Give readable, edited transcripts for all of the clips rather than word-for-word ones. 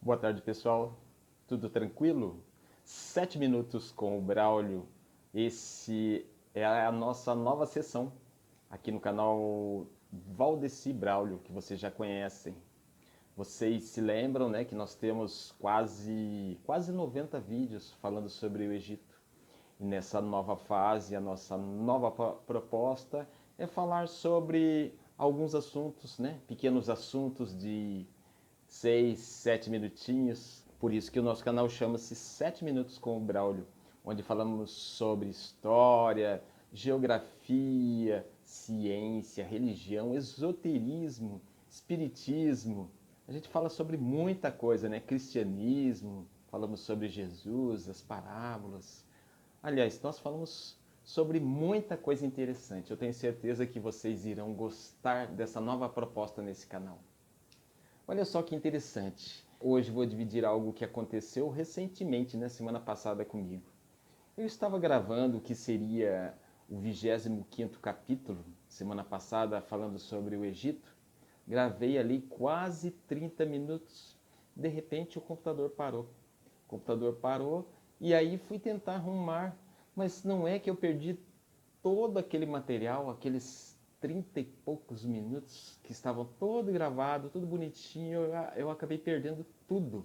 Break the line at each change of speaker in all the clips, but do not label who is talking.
Boa tarde, pessoal. Tudo tranquilo? 7 minutos com o Braulio. Esse é a nossa nova sessão aqui no canal Valdeci Braulio, que vocês já conhecem. Vocês se lembram, né, que nós temos quase 90 vídeos falando sobre o Egito. E nessa nova fase, a nossa nova proposta é falar sobre alguns assuntos, né, pequenos assuntos de 6, 7 minutinhos. Por isso que o nosso canal chama-se 7 Minutos com o Braulio, onde falamos sobre história, geografia, ciência, religião, esoterismo, espiritismo. A gente fala sobre muita coisa, né? Cristianismo, falamos sobre Jesus, as parábolas. Aliás, nós falamos sobre muita coisa interessante. Eu tenho certeza que vocês irão gostar dessa nova proposta nesse canal. Olha só que interessante. Hoje vou dividir algo que aconteceu recentemente, na semana passada comigo. Eu estava gravando o que seria o 25º capítulo, semana passada, falando sobre o Egito. Gravei ali quase 30 minutos. De repente o computador parou. O computador parou e aí fui tentar arrumar, mas não é que eu perdi todo aquele material, aqueles 30 e poucos minutos que estavam todo gravado, tudo bonitinho, eu acabei perdendo tudo.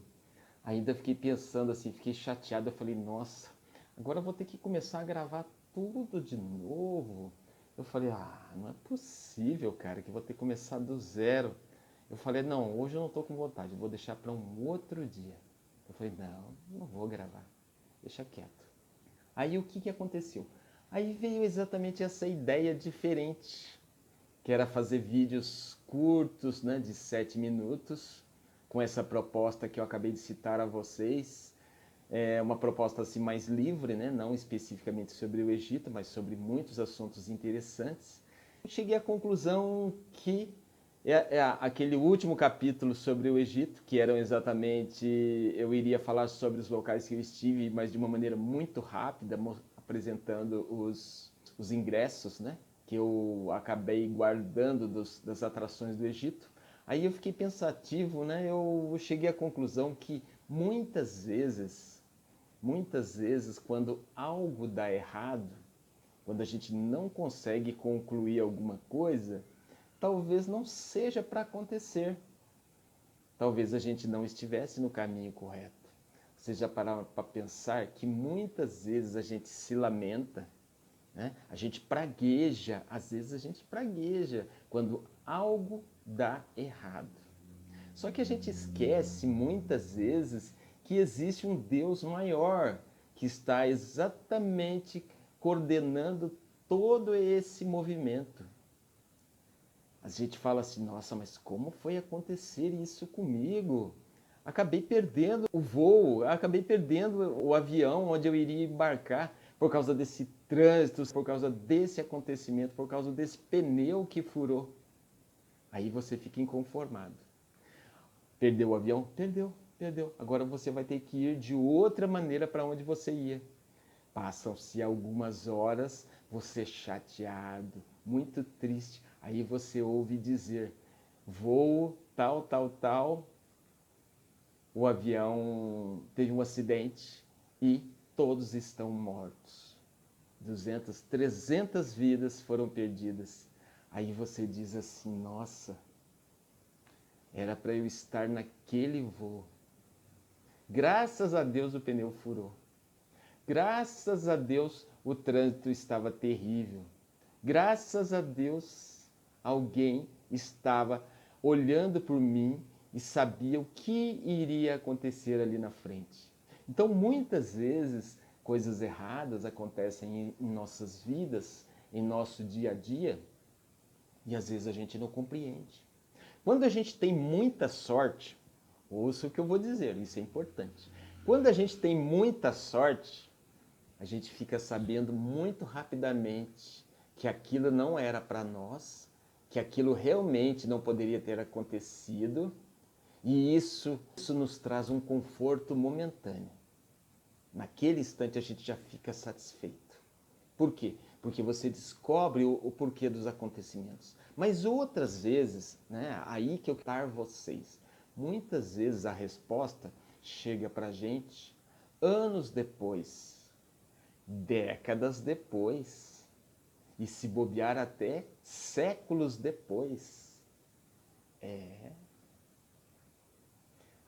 Ainda fiquei pensando assim, fiquei chateado, eu falei, nossa, agora eu vou ter que começar a gravar tudo de novo. Eu falei, não é possível, cara, que eu vou ter que começar do zero. Eu falei, não, hoje eu não estou com vontade, eu vou deixar para um outro dia. Eu falei, não vou gravar, deixa quieto. Aí o que aconteceu? Aí veio exatamente essa ideia diferente, que era fazer vídeos curtos, né, de 7 minutos, com essa proposta que eu acabei de citar a vocês. É uma proposta assim mais livre, né, não especificamente sobre o Egito, mas sobre muitos assuntos interessantes. Eu cheguei à conclusão que aquele último capítulo sobre o Egito, que eram exatamente, eu iria falar sobre os locais que eu estive, mas de uma maneira muito rápida, apresentando os ingressos, né, que eu acabei guardando das atrações do Egito. Aí eu fiquei pensativo, né, eu cheguei à conclusão que muitas vezes quando algo dá errado, quando a gente não consegue concluir alguma coisa, talvez não seja para acontecer. Talvez a gente não estivesse no caminho correto. Vocês já pararam para pensar que muitas vezes a gente se lamenta, né? A gente pragueja, às vezes a gente pragueja quando algo dá errado. Só que a gente esquece muitas vezes que existe um Deus maior que está exatamente coordenando todo esse movimento. A gente fala assim, nossa, mas como foi acontecer isso comigo? Acabei perdendo o voo, acabei perdendo o avião onde eu iria embarcar por causa desse trânsito, por causa desse acontecimento, por causa desse pneu que furou. Aí você fica inconformado. Perdeu o avião? Perdeu. Agora você vai ter que ir de outra maneira para onde você ia. Passam-se algumas horas, você chateado, muito triste. Aí você ouve dizer, voo tal, o avião teve um acidente e todos estão mortos. 200, 300 vidas foram perdidas. Aí você diz assim, nossa, era para eu estar naquele voo. Graças a Deus o pneu furou. Graças a Deus o trânsito estava terrível. Graças a Deus alguém estava olhando por mim e sabia o que iria acontecer ali na frente. Então, muitas vezes, coisas erradas acontecem em nossas vidas, em nosso dia a dia, e às vezes a gente não compreende. Quando a gente tem muita sorte, ouça o que eu vou dizer, isso é importante. Quando a gente tem muita sorte, a gente fica sabendo muito rapidamente que aquilo não era para nós, que aquilo realmente não poderia ter acontecido, e isso nos traz um conforto momentâneo. Naquele instante a gente já fica satisfeito. Por quê? Porque você descobre o porquê dos acontecimentos. Mas outras vezes, né, aí que eu quero vocês, Muitas vezes a resposta chega para a gente anos depois, décadas depois, e se bobear até séculos depois.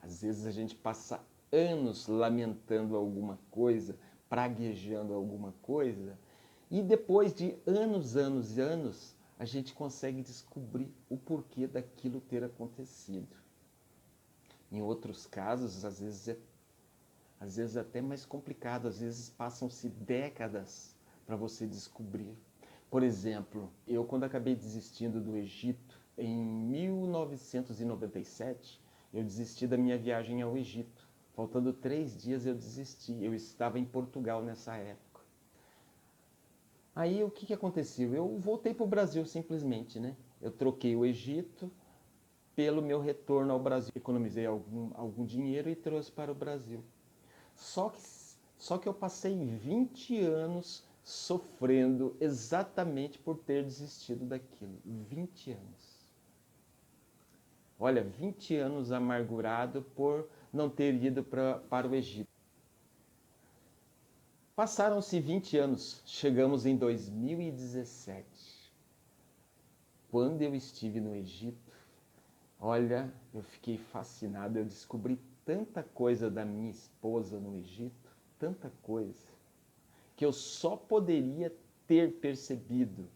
Às vezes a gente passa anos lamentando alguma coisa, praguejando alguma coisa, e depois de anos, anos e anos, a gente consegue descobrir o porquê daquilo ter acontecido. Em outros casos, às vezes é até mais complicado, às vezes passam-se décadas para você descobrir. Por exemplo, eu quando acabei desistindo do Egito, em 1997, eu desisti da minha viagem ao Egito. Faltando 3 dias eu desisti, eu estava em Portugal nessa época. Aí o que aconteceu? Eu voltei para o Brasil simplesmente, né? Eu troquei o Egito pelo meu retorno ao Brasil. Economizei algum dinheiro e trouxe para o Brasil. Só que, só que eu passei 20 anos sofrendo exatamente por ter desistido daquilo. 20 anos. Olha, 20 anos amargurado por não ter ido para o Egito. Passaram-se 20 anos, chegamos em 2017. Quando eu estive no Egito, olha, eu fiquei fascinado, eu descobri tanta coisa da minha esposa no Egito, tanta coisa, que eu só poderia ter percebido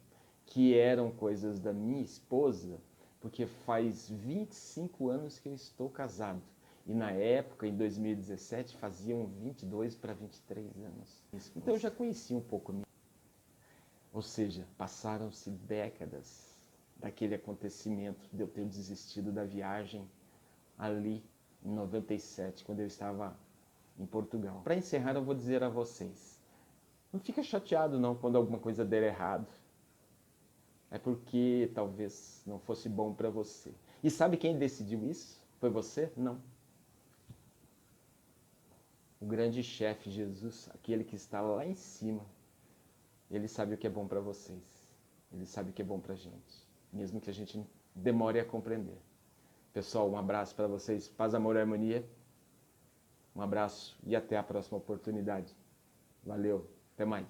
que eram coisas da minha esposa, porque faz 25 anos que eu estou casado. E na época, em 2017, faziam 22 para 23 anos. Então eu já conhecia um pouco. Ou seja, passaram-se décadas daquele acontecimento de eu ter desistido da viagem ali em 97, quando eu estava em Portugal. Para encerrar, eu vou dizer a vocês, não fica chateado não quando alguma coisa der errado. É porque talvez não fosse bom para você. E sabe quem decidiu isso? Foi você? Não. O grande chefe Jesus, aquele que está lá em cima, ele sabe o que é bom para vocês. Ele sabe o que é bom para a gente, mesmo que a gente demore a compreender. Pessoal, um abraço para vocês. Paz, amor e harmonia. Um abraço e até a próxima oportunidade. Valeu, até mais.